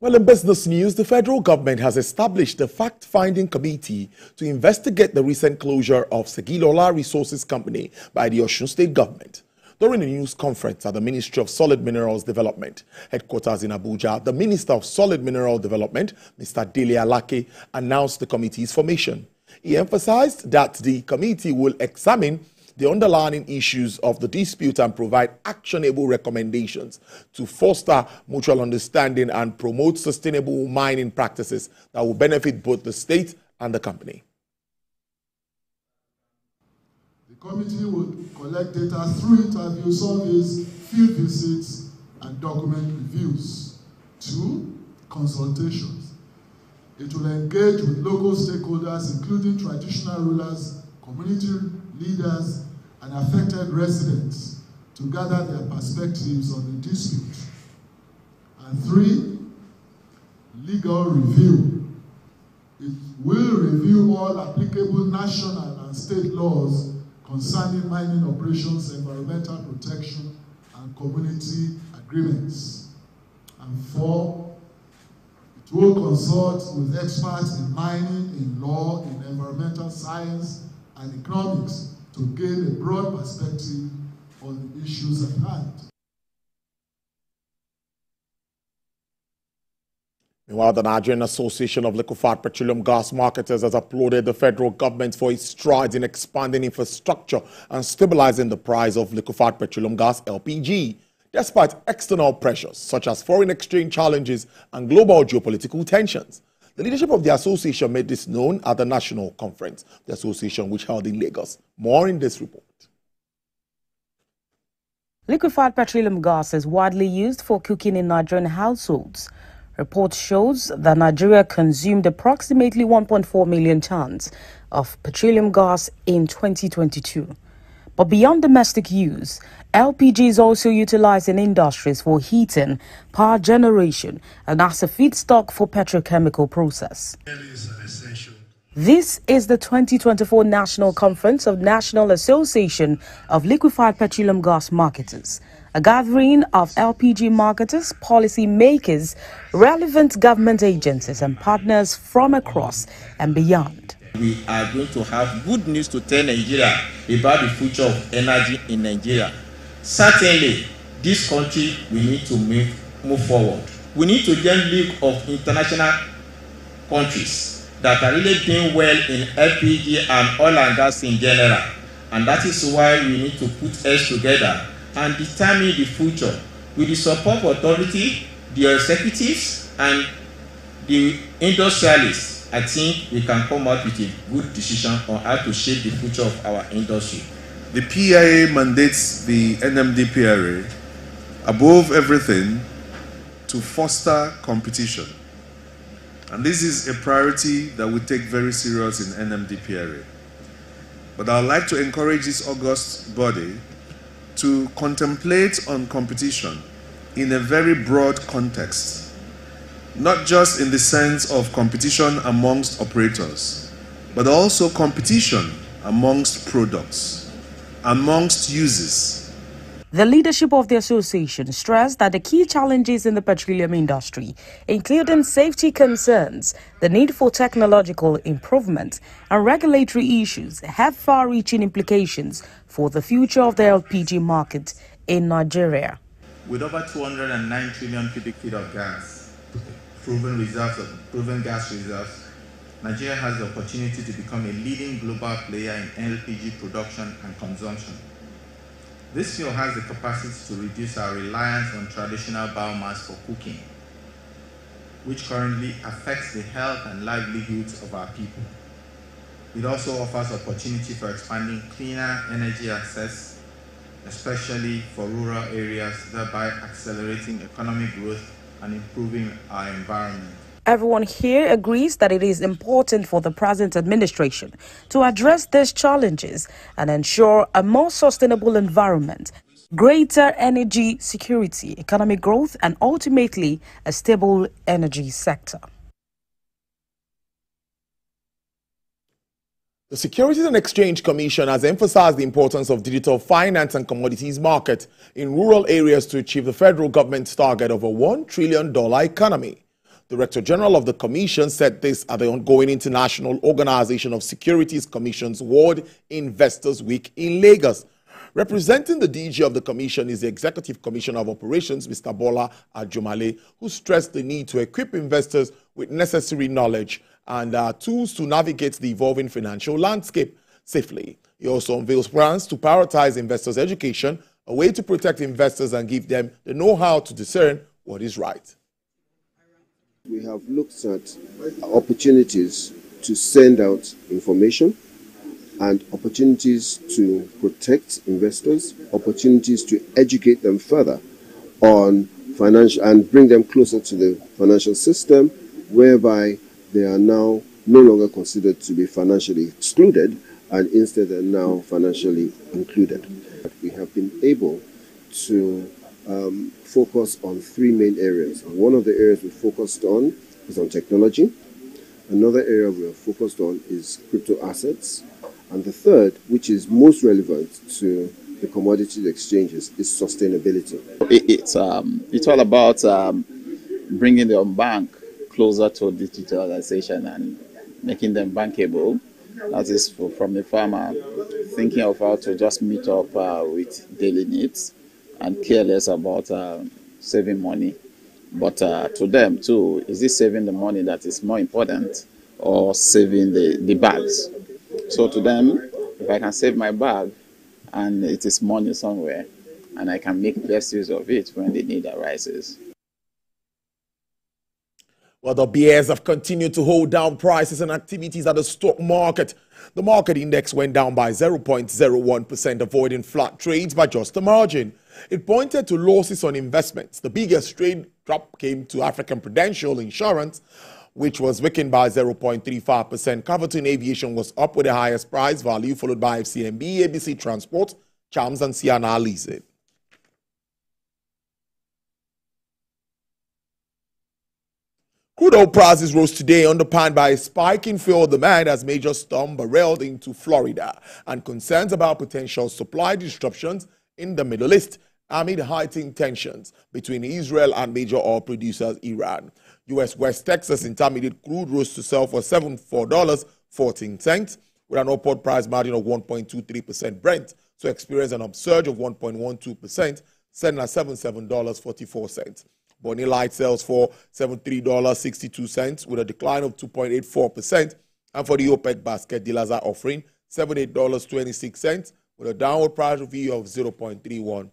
Well, in business news, the federal government has established a fact-finding committee to investigate the recent closure of Segilola Resources Company by the Osun State government. During a news conference at the Ministry of Solid Minerals Development, headquarters in Abuja, the Minister of Solid Mineral Development, Mr. Dele Alake, announced the committee's formation. He emphasized that the committee will examine the underlying issues of the dispute and provide actionable recommendations to foster mutual understanding and promote sustainable mining practices that will benefit both the state and the company. The committee will collect data through interview surveys, field visits, and document reviews. 2, consultations. It will engage with local stakeholders, including traditional rulers, community leaders, and affected residents to gather their perspectives on the dispute. And 3, legal review. It will review all applicable national and state laws concerning mining operations, environmental protection, and community agreements. And 4, it will consult with experts in mining, in law, in environmental science, and economics to gain a broad perspective on the issues at hand. Meanwhile, the Nigerian Association of Liquefied Petroleum Gas Marketers has applauded the federal government for its strides in expanding infrastructure and stabilizing the price of liquefied petroleum gas (LPG), despite external pressures such as foreign exchange challenges and global geopolitical tensions. The leadership of the association made this known at the national conference, the association which held in Lagos. More in this report. Liquefied petroleum gas is widely used for cooking in Nigerian households. Report shows that Nigeria consumed approximately 1.4 million tons of petroleum gas in 2022. But beyond domestic use, LPG is also utilized in industries for heating, power generation, and as a feedstock for petrochemical process. This is the 2024 National Conference of National Association of Liquefied Petroleum Gas Marketers, a gathering of LPG marketers, policy makers, relevant government agencies, and partners from across and beyond. We are going to have good news to tell Nigeria about the future of energy in Nigeria. Certainly, this country, we need to move forward. We need to get league of international countries that are really doing well in LPG and oil and gas in general. And that is why we need to put heads together and determine the future with the support of authority, the executives, and the industrialists. I think we can come up with a good decision on how to shape the future of our industry. The PIA mandates the NMDPRA, above everything, to foster competition. And this is a priority that we take very serious in NMDPRA. But I would like to encourage this august body to contemplate on competition in a very broad context. Not just in the sense of competition amongst operators, but also competition amongst products, amongst users. The leadership of the association stressed that the key challenges in the petroleum industry, including safety concerns, the need for technological improvement, and regulatory issues, have far-reaching implications for the future of the LPG market in Nigeria. With over 209 trillion cubic feet of gas, proven gas reserves, Nigeria has the opportunity to become a leading global player in LPG production and consumption. This field has the capacity to reduce our reliance on traditional biomass for cooking, which currently affects the health and livelihoods of our people. It also offers opportunity for expanding cleaner energy access, especially for rural areas, thereby accelerating economic growth and improving our environment. Everyone here agrees that it is important for the present administration to address these challenges and ensure a more sustainable environment, greater energy security, economic growth, and ultimately a stable energy sector. The Securities and Exchange Commission has emphasized the importance of digital finance and commodities market in rural areas to achieve the federal government's target of a $1 trillion economy. Director General of the Commission said this at the ongoing International Organization of Securities Commission's World Investors Week in Lagos. Representing the DG of the Commission is the Executive Commissioner of Operations, Mr. Bola Ajumale, who stressed the need to equip investors with necessary knowledge and tools to navigate the evolving financial landscape safely. He also unveils plans to prioritize investors' education, a way to protect investors and give them the know-how to discern what is right. We have looked at opportunities to send out information and opportunities to protect investors, opportunities to educate them further on financial and bring them closer to the financial system, whereby they are now no longer considered to be financially excluded and instead are now financially included. We have been able to focus on three main areas. One of the areas we focused on is on technology. Another area we are focused on is crypto assets. And the third, which is most relevant to the commodities exchanges, is sustainability. It's all about bringing the bank closer to digitalization and making them bankable. That is from the farmer thinking of how to just meet up with daily needs and care less about saving money. But to them too, is it saving the money that is more important or saving the bags? So to them, if I can save my bag and it is money somewhere and I can make best use of it when the need arises. Well, the bears have continued to hold down prices and activities at the stock market. The market index went down by 0.01%, avoiding flat trades by just a margin. It pointed to losses on investments. The biggest trade drop came to African Prudential Insurance, which was weakened by 0.35%. Caverton Aviation was up with the highest price value, followed by FCMB, ABC Transport, Chams, and Siana Leasing. Crude oil prices rose today, underpinned by a spike in fuel demand as major storm barreled into Florida and concerns about potential supply disruptions in the Middle East amid heightened tensions between Israel and major oil producers Iran. U.S. West Texas Intermediate crude rose to sell for $74.14 with an upward price margin of 1.23%. Brent so experienced an upsurge of 1.12%, selling at $77.44. Bonnie Light sells for $73.62 with a decline of 2.84%. And for the OPEC basket, dealers are offering $78.26 with a downward price review of 0.31%.